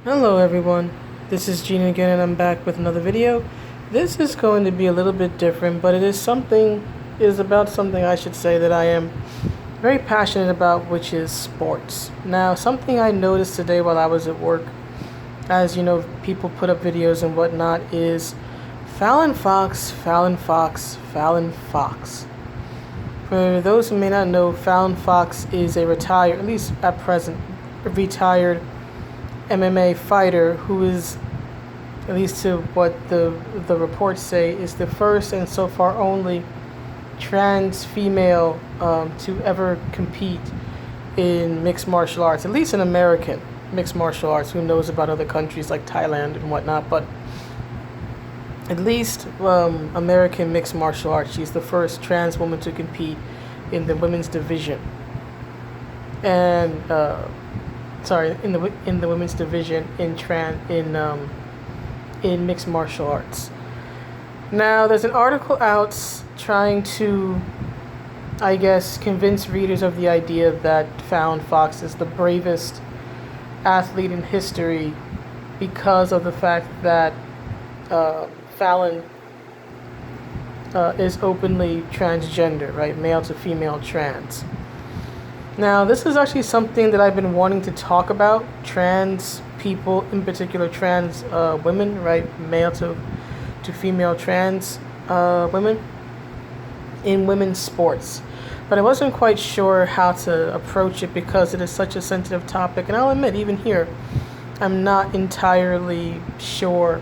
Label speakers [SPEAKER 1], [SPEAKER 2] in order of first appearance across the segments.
[SPEAKER 1] Hello everyone, this is Gene again and I'm back with another video. This is going to be a little bit different, but it is about something I should say that I am very passionate about, which is sports. Now, something I noticed today while I was at work, as you know, people put up videos and whatnot, is Fallon Fox, Fallon Fox, Fallon Fox. For those who may not know, Fallon Fox is a retired, at least at present, retired MMA fighter who is, at least to what the reports say, is the first and so far only trans female to ever compete in mixed martial arts, at least in American mixed martial arts. Who knows about other countries like Thailand and whatnot, but at least American mixed martial arts. She's the first trans woman to compete in the women's division. And in the women's division in mixed martial arts. Now, there's an article out trying to, I guess, convince readers of the idea that Fallon Fox is the bravest athlete in history because of the fact that Fallon is openly transgender, right? Male to female trans. Now, this is actually something that I've been wanting to talk about. Trans people, in particular trans women, right? Male to female trans women in women's sports. But I wasn't quite sure how to approach it because it is such a sensitive topic. And I'll admit, even here, I'm not entirely sure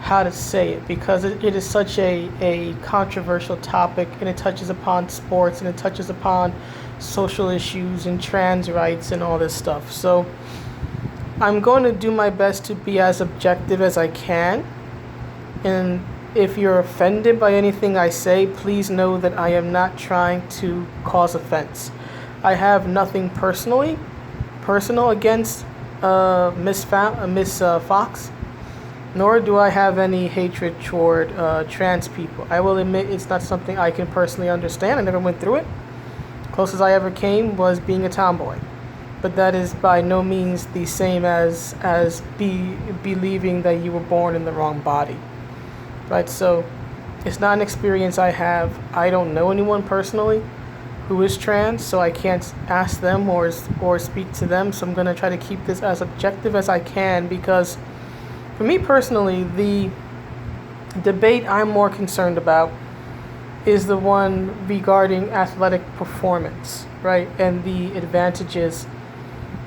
[SPEAKER 1] how to say it because it is such a controversial topic, and it touches upon sports and it touches upon social issues and trans rights and all this stuff. So I'm going to do my best to be as objective as I can. And if you're offended by anything I say, please know that I am not trying to cause offense. I have nothing personal against Miss Fox, nor do I have any hatred toward trans people. I will admit it's not something I can personally understand. I never went through it. Closest I ever came was being a tomboy, but that is by no means the same as believing that you were born in the wrong body, right? So it's not an experience I have. I don't know anyone personally who is trans, so I can't ask them or speak to them. So I'm gonna try to keep this as objective as I can, because for me personally, the debate I'm more concerned about is the one regarding athletic performance, right? And the advantages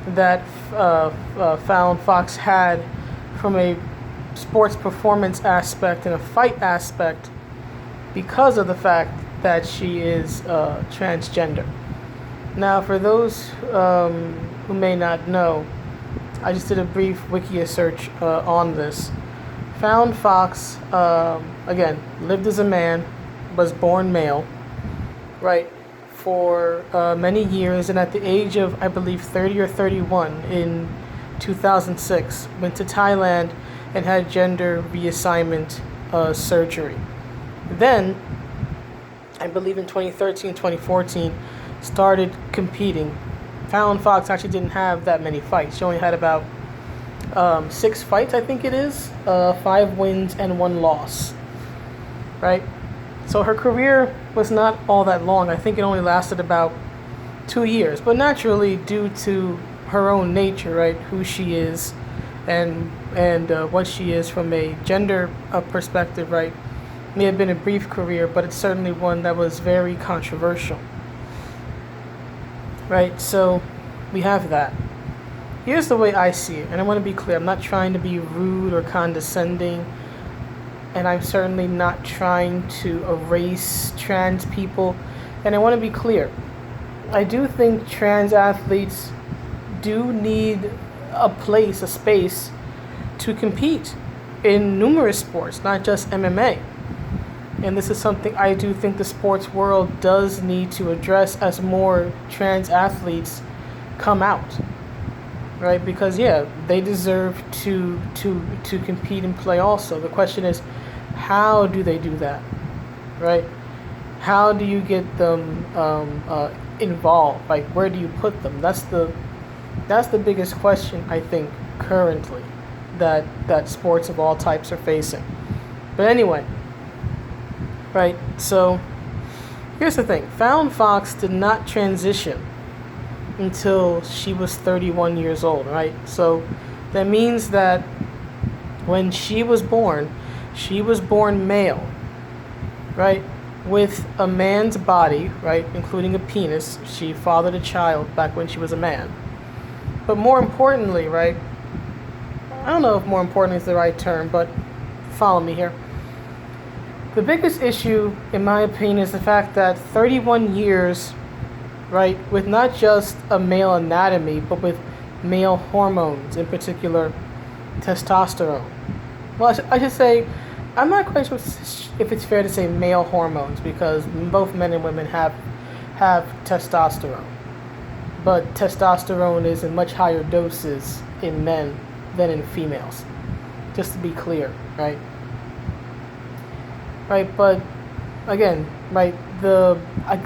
[SPEAKER 1] that Fallon Fox had from a sports performance aspect and a fight aspect because of the fact that she is transgender. Now, for those who may not know, I just did a brief Wikia search on this. Fallon Fox, again, lived as a man, was born male, right, for many years, and at the age of, I believe, 30 or 31 in 2006, went to Thailand and had gender reassignment surgery. Then, I believe in 2013, 2014, started competing. Fallon Fox actually didn't have that many fights. She only had about 6 fights, I think it is, 5 wins and 1 loss, right? So her career was not all that long. I think it only lasted about 2 years. But naturally, due to her own nature, right, who she is and what she is from a gender perspective, right, may have been a brief career, but it's certainly one that was very controversial, right? So we have that. Here's the way I see it, and I want to be clear. I'm not trying to be rude or condescending, and I'm certainly not trying to erase trans people. And I want to be clear. I do think trans athletes do need a place, a space to compete in numerous sports, not just MMA. And this is something I do think the sports world does need to address as more trans athletes come out, right? Because they deserve to compete and play also. The question is, how do they do that, right? How do you get them involved? Like, where do you put them? That's the biggest question, I think, currently. that sports of all types are facing. But anyway, right? So here's the thing: Fallon Fox did not transition until she was 31 years old, right? So that means that when she was born male, right? With a man's body, right? Including a penis. She fathered a child back when she was a man. But more importantly, right? I don't know if more importantly is the right term, but follow me here. The biggest issue, in my opinion, is the fact that 31 years, right, with not just a male anatomy, but with male hormones, in particular testosterone. Well, I should say, I'm not quite sure if it's fair to say male hormones, because both men and women have testosterone. But testosterone is in much higher doses in men than in females. Just to be clear, right? Right, but again, right,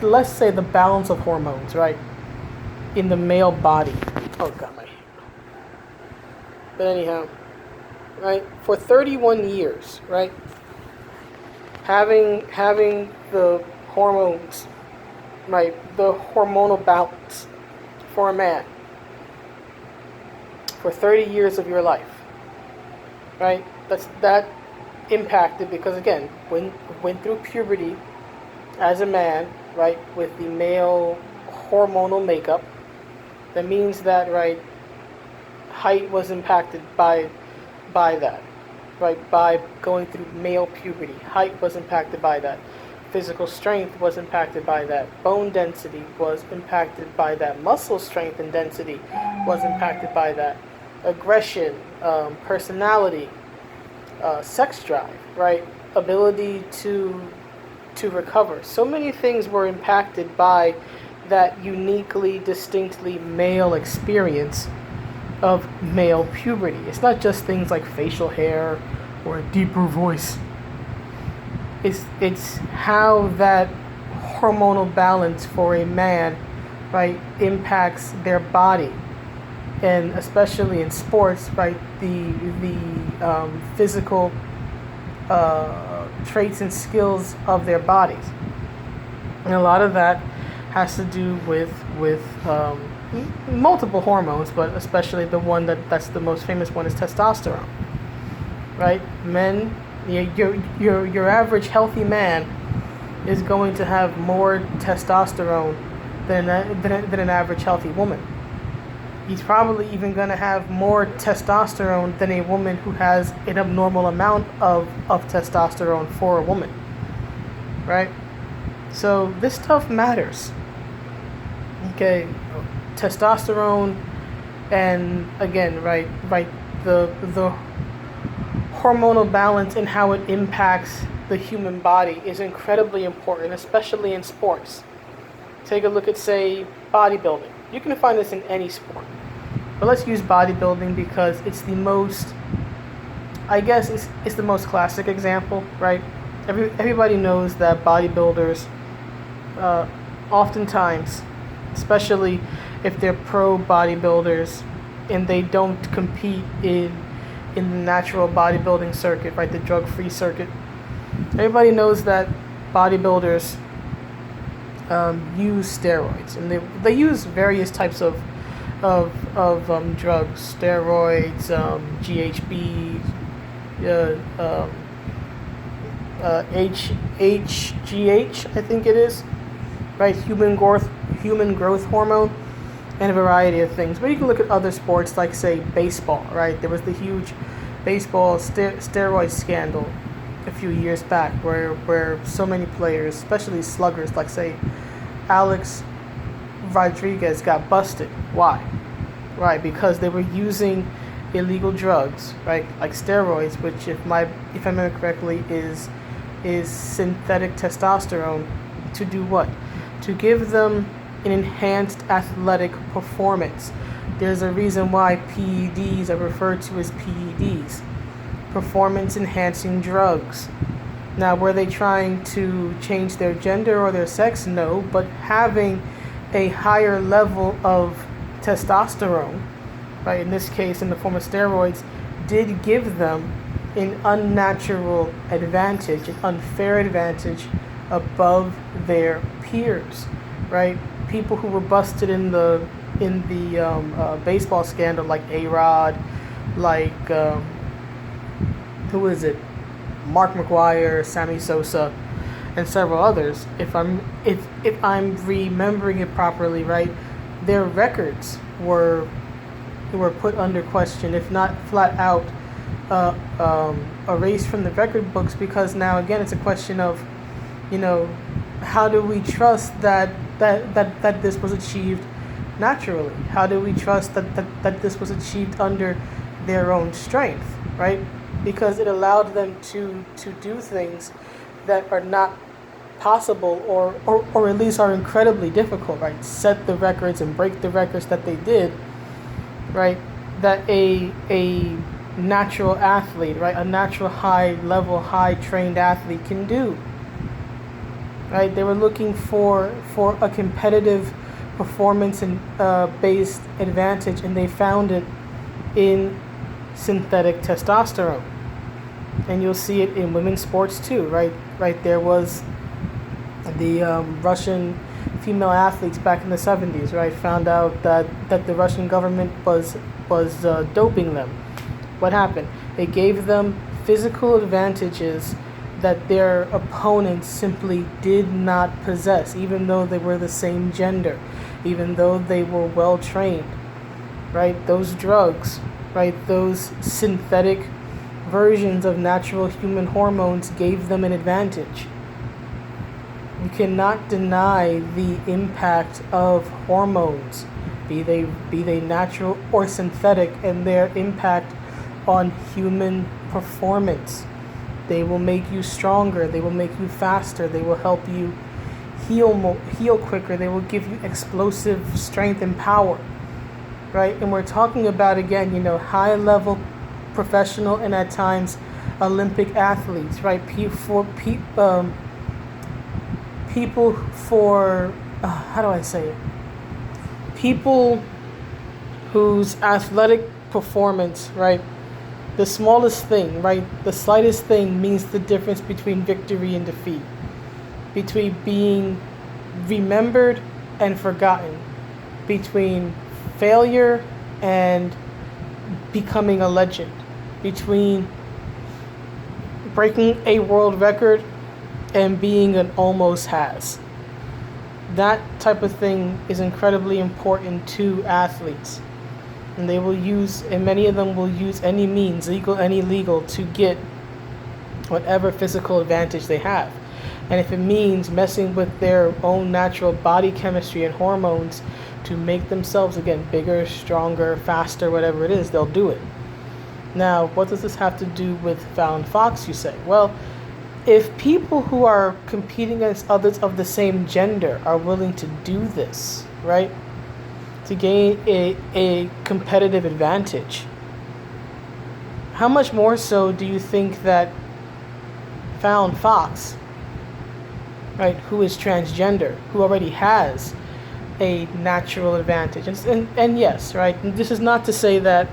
[SPEAKER 1] let's say the balance of hormones, right, in the male body. Oh God, my. But anyhow, right, for 31 years, right, having the hormones, right, the hormonal balance for a man for 30 years of your life, right, that impacted, because again, went through puberty as a man, right, with the male hormonal makeup. That means that, right, height was impacted by that, right, by going through male puberty. Height was impacted by that. Physical strength was impacted by that. Bone density was impacted by that. Muscle strength and density was impacted by that. Aggression, personality, sex drive, right, ability to recover. So many things were impacted by that uniquely, distinctly male experience of male puberty. It's not just things like facial hair or a deeper voice. It's how that hormonal balance for a man, right, impacts their body, and especially in sports, right, the physical traits and skills of their bodies, and a lot of that has to do with multiple hormones, but especially the one that's the most famous one is testosterone, right? Men, your average healthy man is going to have more testosterone than an average healthy woman. He's probably even going to have more testosterone than a woman who has an abnormal amount of testosterone for a woman, right? So this stuff matters. Okay, testosterone, and again, right, the hormonal balance and how it impacts the human body is incredibly important, especially in sports. Take a look at, say, bodybuilding. You can find this in any sport, but let's use bodybuilding because it's the most, I guess, it's the most classic example, right? Everybody knows that bodybuilders, oftentimes, especially if they're pro bodybuilders and they don't compete in the natural bodybuilding circuit, right, the drug-free circuit. Everybody knows that bodybuilders use steroids, and they use various types of drugs, steroids, GHB, HGH, I think it is, right, human growth hormone, and a variety of things. But you can look at other sports like, say, baseball, right? There was the huge baseball steroid scandal a few years back where so many players, especially sluggers like, say, Alex Rodriguez, got busted. Why? Right, because they were using illegal drugs, right, like steroids, which if I remember correctly is synthetic testosterone, to do what? To give them an enhanced athletic performance. There's a reason why PEDs are referred to as PEDs, performance enhancing drugs. Now, were they trying to change their gender or their sex? No, but having a higher level of testosterone, right, in this case in the form of steroids, did give them an unnatural advantage, an unfair advantage above their peers, right? People who were busted in the baseball scandal, like A-Rod, like who is it? Mark McGuire, Sammy Sosa, and several others. If I'm remembering it properly, right, their records were put under question, if not flat out erased from the record books, because now again it's a question of, how do we trust that this was achieved naturally? How do we trust that this was achieved under their own strength, right? Because it allowed them to do things that are not possible, or at least are incredibly difficult, right? Set the records and break the records that they did, right? That a natural athlete, right? A natural high level, high trained athlete can do, right? They were looking for a competitive performance and based advantage, and they found it in synthetic testosterone. And you'll see it in women's sports too, right? There was the Russian female athletes back in the 70s, right? Found out that the Russian government was doping them. What happened? It gave them physical advantages that their opponents simply did not possess, even though they were the same gender, even though they were well trained, right? Those drugs, right? Those synthetic versions of natural human hormones gave them an advantage. You cannot deny the impact of hormones, be they natural or synthetic, and their impact on human performance. They will make you stronger. They will make you faster. They will help you heal quicker. They will give you explosive strength and power, right? And we're talking about, again, high level professional and at times Olympic athletes, right? People whose athletic performance, right? The smallest thing, right? The slightest thing means the difference between victory and defeat, between being remembered and forgotten, between failure and becoming a legend, between breaking a world record and being an almost has. That type of thing is incredibly important to athletes. And many of them will use any means, legal, any illegal, to get whatever physical advantage they have. And if it means messing with their own natural body chemistry and hormones to make themselves, again, bigger, stronger, faster, whatever it is, they'll do it. Now, what does this have to do with Fallon Fox, you say? Well, if people who are competing against others of the same gender are willing to do this, right, to gain a competitive advantage, how much more so do you think that Fallon Fox, right, who is transgender, who already has a natural advantage, and yes, right, and this is not to say that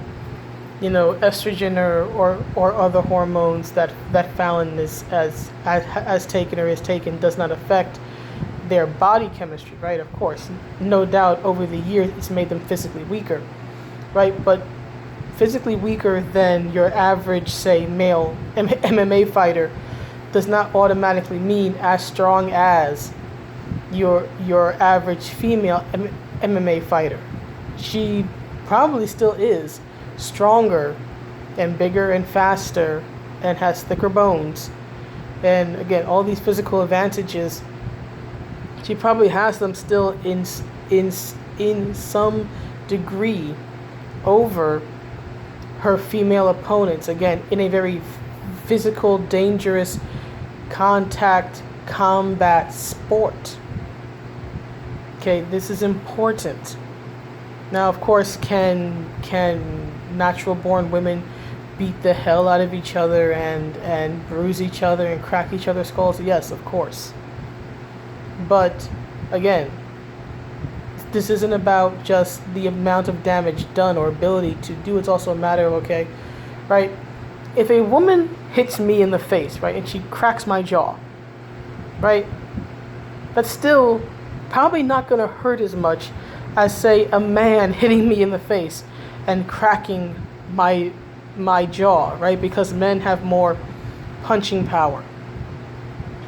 [SPEAKER 1] estrogen or other hormones that Fallon has taken or is taken does not affect their body chemistry, right? Of course, no doubt over the years it's made them physically weaker, right? But physically weaker than your average, say, male MMA fighter does not automatically mean as strong as your average female MMA fighter. She probably still is stronger and bigger and faster and has thicker bones, and again, all these physical advantages, she probably has them still in some degree over her female opponents, again, in a very physical, dangerous contact combat sport. Okay, this is important. Now, of course, can natural born women beat the hell out of each other and bruise each other and crack each other's skulls? Yes, of course. But again, this isn't about just the amount of damage done or ability to do. It's also a matter of, okay, right? If a woman hits me in the face, right, and she cracks my jaw, right, that's still probably not going to hurt as much as, say, a man hitting me in the face and cracking my jaw, right? Because men have more punching power.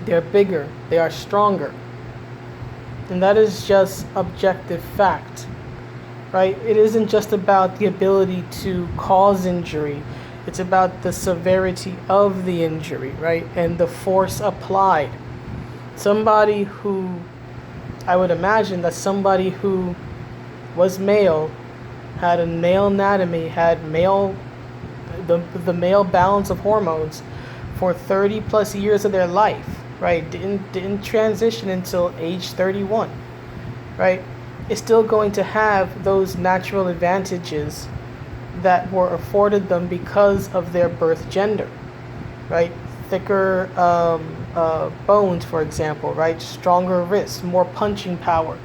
[SPEAKER 1] They're bigger, they are stronger. And that is just objective fact, right? It isn't just about the ability to cause injury. It's about the severity of the injury, right? And the force applied. I would imagine that somebody who was male, had a male anatomy, had the male balance of hormones for 30 plus years of their life, right? Didn't transition until age 31, right? Is still going to have those natural advantages that were afforded them because of their birth gender, right? Thicker bones, for example, right? Stronger wrists, more punching power.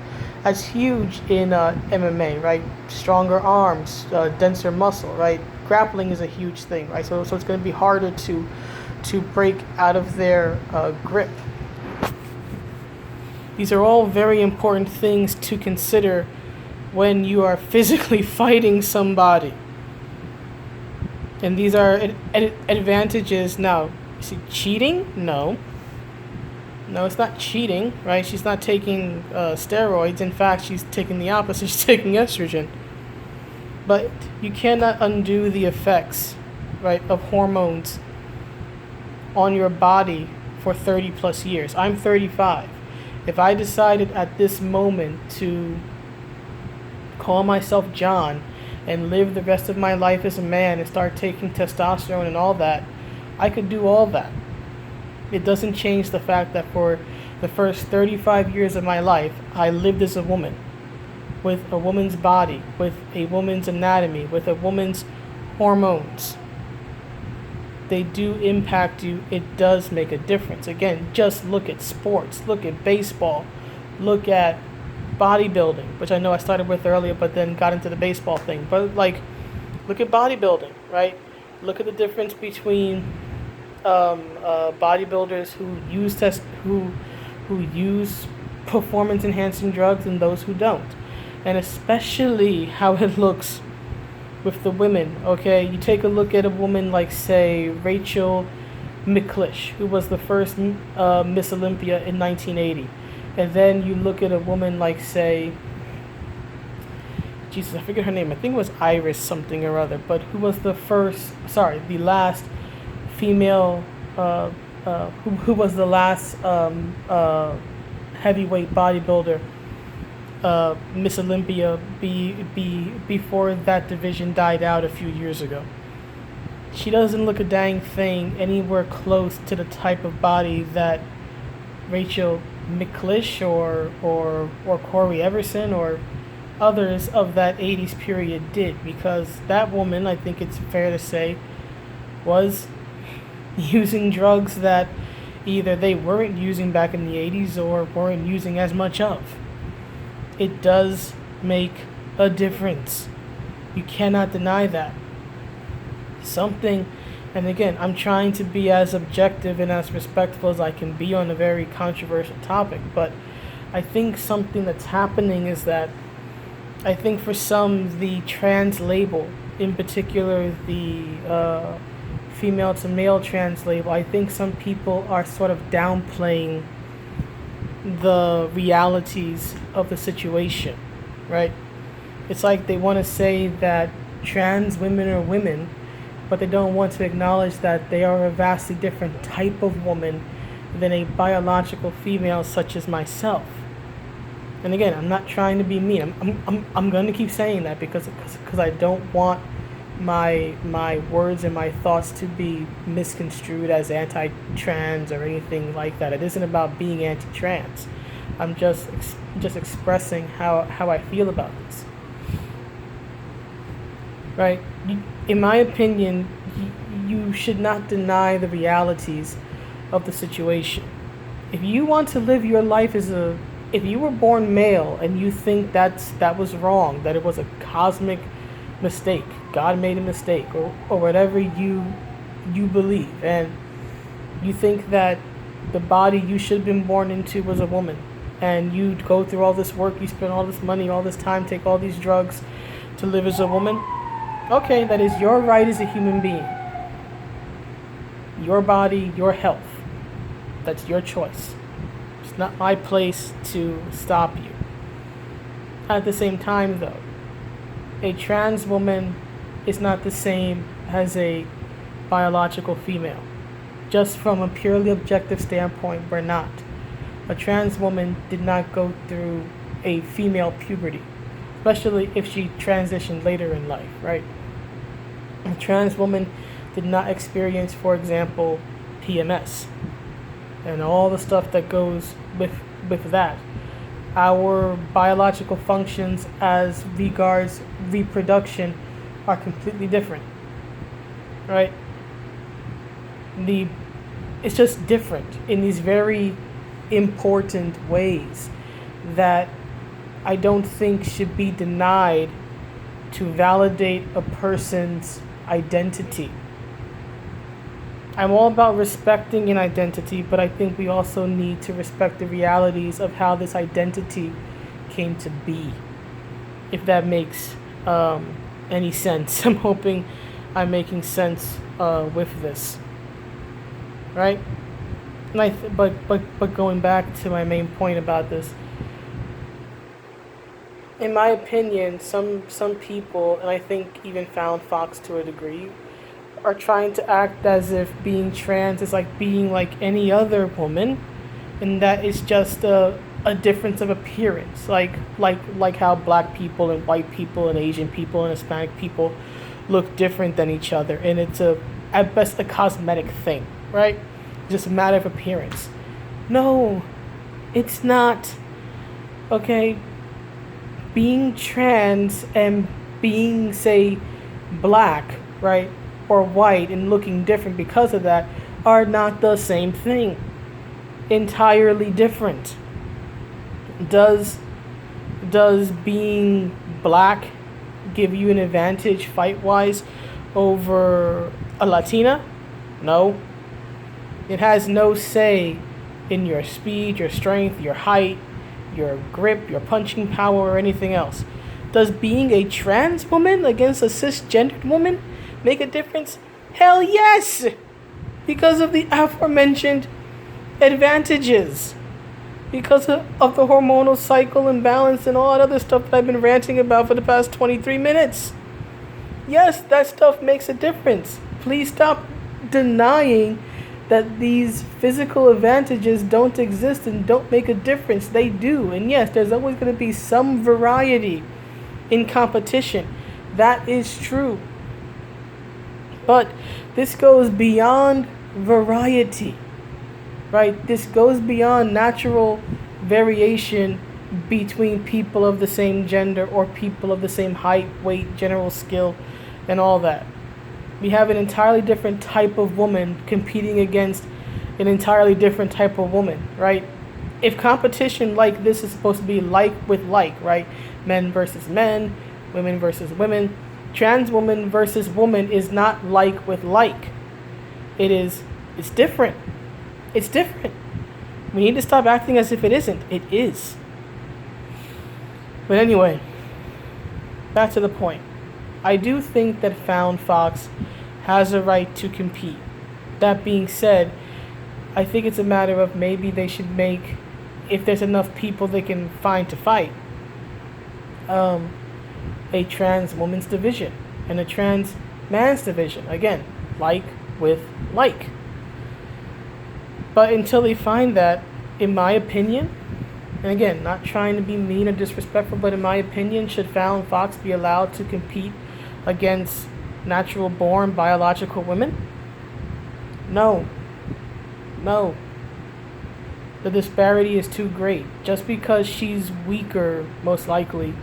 [SPEAKER 1] That's huge in MMA, right? Stronger arms, denser muscle, right? Grappling is a huge thing, right? So it's going to be harder to break out of their grip. These are all very important things to consider when you are physically fighting somebody. And these are advantages. Now, is it cheating? No, it's not cheating, right? She's not taking steroids. In fact, she's taking the opposite. She's taking estrogen. But you cannot undo the effects, right, of hormones on your body for 30 plus years. I'm 35. If I decided at this moment to call myself John and live the rest of my life as a man and start taking testosterone and all that, I could do all that. It doesn't change the fact that for the first 35 years of my life, I lived as a woman, with a woman's body, with a woman's anatomy, with a woman's hormones. They do impact you. It does make a difference. Again, just look at sports, look at baseball, look at bodybuilding, which I know I started with earlier, but then got into the baseball thing. But look at bodybuilding, right? Look at the difference between bodybuilders who use performance enhancing drugs and those who don't, and especially how it looks with the women. Okay, you take a look at a woman like, say, Rachel McLish, who was the first Miss Olympia in 1980. And then you look at a woman like, say, Jesus, I forget her name. I think it was Iris something or other, but who was the last female, who was the last heavyweight bodybuilder, Miss Olympia, before that division died out a few years ago. She doesn't look a dang thing anywhere close to the type of body that Rachel McLish or Corey Everson or others of that 80s period did, because that woman, I think it's fair to say, was using drugs that either they weren't using back in the 80s or weren't using as much of. It does make a difference. You cannot deny that. And again, I'm trying to be as objective and as respectful as I can be on a very controversial topic, but I think something that's happening is that I think for some, the trans label, in particular the female to male trans label, I think some people are sort of downplaying the realities of the situation, right? It's like they want to say that trans women are women, but they don't want to acknowledge that they are a vastly different type of woman than a biological female such as myself. And again, I'm not trying to be mean. I'm going to keep saying that because I don't want my words and my thoughts to be misconstrued as anti-trans or anything like that. It isn't about being anti-trans. I'm just expressing how I feel about this. Right? In my opinion, you should not deny the realities of the situation. If you want to live your life if you were born male and you think that was wrong, that it was a cosmic mistake, God made a mistake, or whatever you believe, and you think that the body you should have been born into was a woman, and you go through all this work, you spend all this money, all this time, take all these drugs to live as a woman. Okay, that is your right as a human being. Your body, your health. That's your choice. It's not my place to stop you. At the same time, though, a trans woman is not the same as a biological female. Just from a purely objective standpoint, we're not. A trans woman did not go through a female puberty, especially if she transitioned later in life, right? A trans woman did not experience, for example, PMS and all the stuff that goes with that. Our biological functions as regards reproduction are completely different, right? It's just different in these very important ways that I don't think should be denied to validate a person's identity. I'm all about respecting an identity, but I think we also need to respect the realities of how this identity came to be, if that makes any sense. I'm hoping I'm making sense with this, right? And but going back to my main point about this, in my opinion, some people, and I think even Fallon Fox to a degree, are trying to act as if being trans is like being like any other woman, and that is just a difference of appearance, like how black people and white people and Asian people and Hispanic people look different than each other, and it's at best a cosmetic thing, right? Just a matter of appearance. No, it's not. Okay, being trans and being, say, black, right, or white and looking different because of that are not the same thing. Entirely different. Does being black give you an advantage fight-wise over a Latina? No. It has no say in your speed, your strength, your height, your grip, your punching power, or anything else. Does being a trans woman against a cisgendered woman make a difference? Hell yes! Because of the aforementioned advantages. Because of the hormonal cycle imbalance and all that other stuff that I've been ranting about for the past 23 minutes. Yes, that stuff makes a difference. Please stop denying that these physical advantages don't exist and don't make a difference. They do. And yes, there's always going to be some variety in competition. That is true. But this goes beyond variety, right? This goes beyond natural variation between people of the same gender or people of the same height, weight, general skill, and all that. We have an entirely different type of woman competing against an entirely different type of woman, right? If competition like this is supposed to be like with like, right? Men versus men, women versus women. Trans woman versus woman is not like with like. It's different. It's different. We need to stop acting as if it isn't. It is. But anyway, back to the point. I do think that Fallon Fox has a right to compete. That being said, I think it's a matter of maybe they should make, if there's enough people they can find to fight, a trans woman's division and a trans man's division. Again, like with like. But until they find that, in my opinion, and again, not trying to be mean or disrespectful, but in my opinion, should Fallon Fox be allowed to compete against natural born biological women? No. No. The disparity is too great. Just because she's weaker, most likely,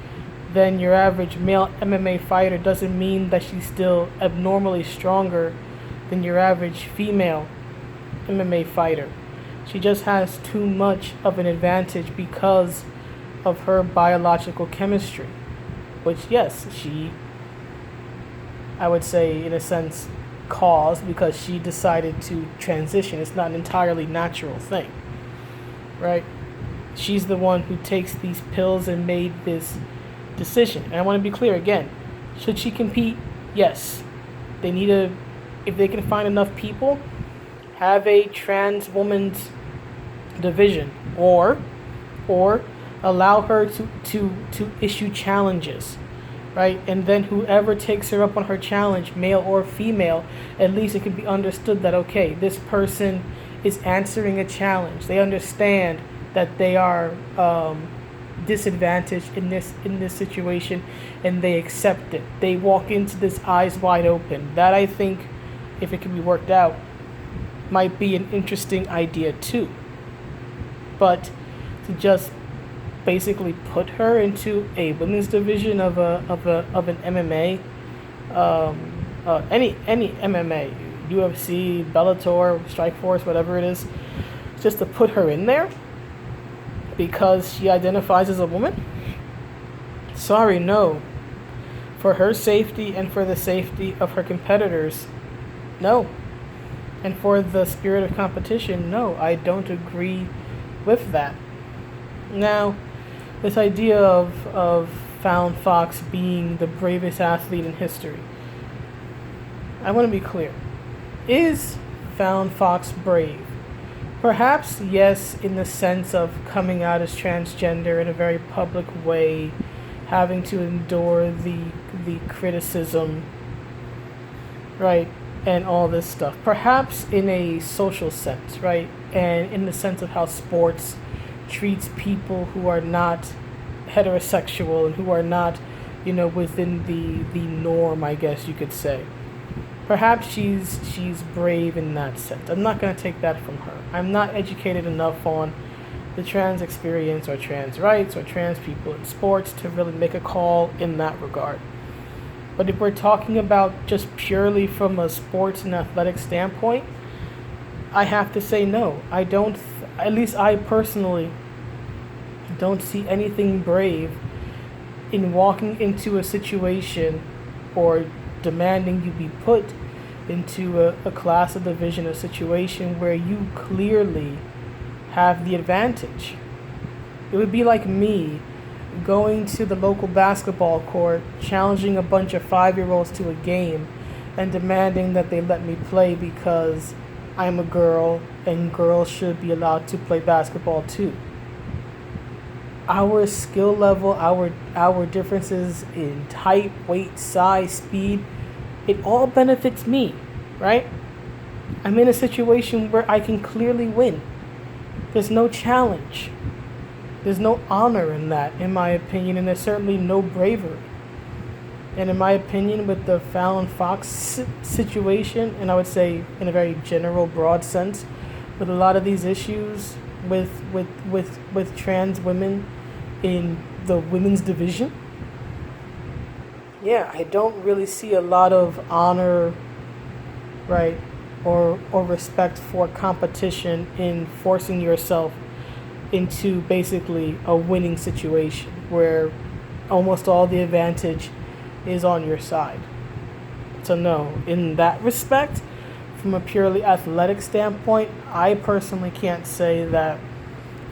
[SPEAKER 1] than your average male MMA fighter doesn't mean that she's still abnormally stronger than your average female MMA fighter. She just has too much of an advantage because of her biological chemistry. Which, yes, she I would say, in a sense, caused because she decided to transition. It's not an entirely natural thing, right? She's the one who takes these pills and made this decision. And I want to be clear again. Should she compete? Yes. They need a, if they can find enough people, have a trans woman's division, or allow her to issue challenges, right? And then whoever takes her up on her challenge, male or female, at least it can be understood that, okay, this person is answering a challenge. They understand that they are disadvantaged in this situation, and they accept it. They walk into this eyes wide open. That, I think, if it can be worked out, might be an interesting idea too. But to just basically put her into a women's division of an MMA, any MMA, UFC, Bellator, Strikeforce, whatever it is, just to put her in there because she identifies as a woman? Sorry, no. For her safety and for the safety of her competitors, no. And for the spirit of competition, no, I don't agree with that. Now, this idea of Fallon Fox being the bravest athlete in history, I want to be clear. Is Fallon Fox brave? Perhaps yes, in the sense of coming out as transgender in a very public way, having to endure the criticism, right, and all this stuff. Perhaps in a social sense, right, and in the sense of how sports treats people who are not heterosexual and who are not, within the norm, I guess you could say. Perhaps she's brave in that sense. I'm not going to take that from her. I'm not educated enough on the trans experience or trans rights or trans people in sports to really make a call in that regard. But if we're talking about just purely from a sports and athletic standpoint, I have to say no. I don't, at least I personally don't see anything brave in walking into a situation or demanding you be put into a class, a division, a situation where you clearly have the advantage. It would be like me going to the local basketball court, challenging a bunch of 5-year-olds to a game, and demanding that they let me play because I'm a girl and girls should be allowed to play basketball too. Our skill level, our differences in height, weight, size, speed, it all benefits me, right? I'm in a situation where I can clearly win. There's no challenge. There's no honor in that, in my opinion, and there's certainly no bravery. And in my opinion, with the Fallon Fox situation, and I would say in a very general, broad sense, with a lot of these issues with trans women in the women's division, yeah, I don't really see a lot of honor, right, or respect for competition in forcing yourself into basically a winning situation where almost all the advantage is on your side. So no, in that respect, from a purely athletic standpoint, I personally can't say that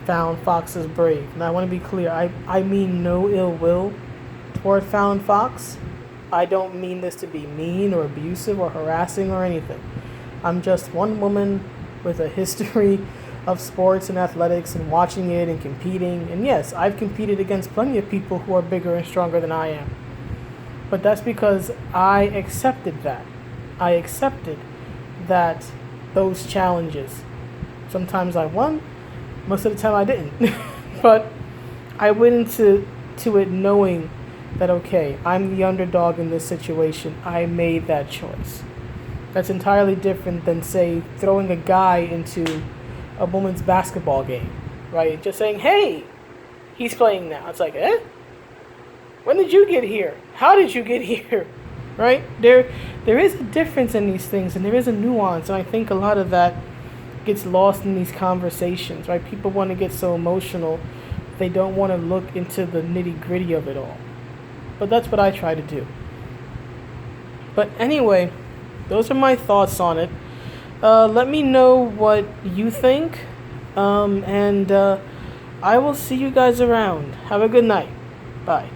[SPEAKER 1] Fallon Fox is brave. And I want to be clear, I mean no ill will toward Fallon Fox. I don't mean this to be mean or abusive or harassing or anything. I'm just one woman with a history of sports and athletics and watching it and competing. And yes, I've competed against plenty of people who are bigger and stronger than I am. But that's because I accepted that. I accepted that those challenges. Sometimes I won, most of the time I didn't. But I went into it knowing that, okay, I'm the underdog in this situation. I made that choice. That's entirely different than, say, throwing a guy into a women's basketball game, right? Just saying, hey, he's playing now. It's like, when did you get here? How did you get here? Right? There is a difference in these things, and there is a nuance, and I think a lot of that gets lost in these conversations, right? People want to get so emotional, they don't want to look into the nitty-gritty of it all. But that's what I try to do. But anyway, those are my thoughts on it. Let me know what you think. And I will see you guys around. Have a good night. Bye.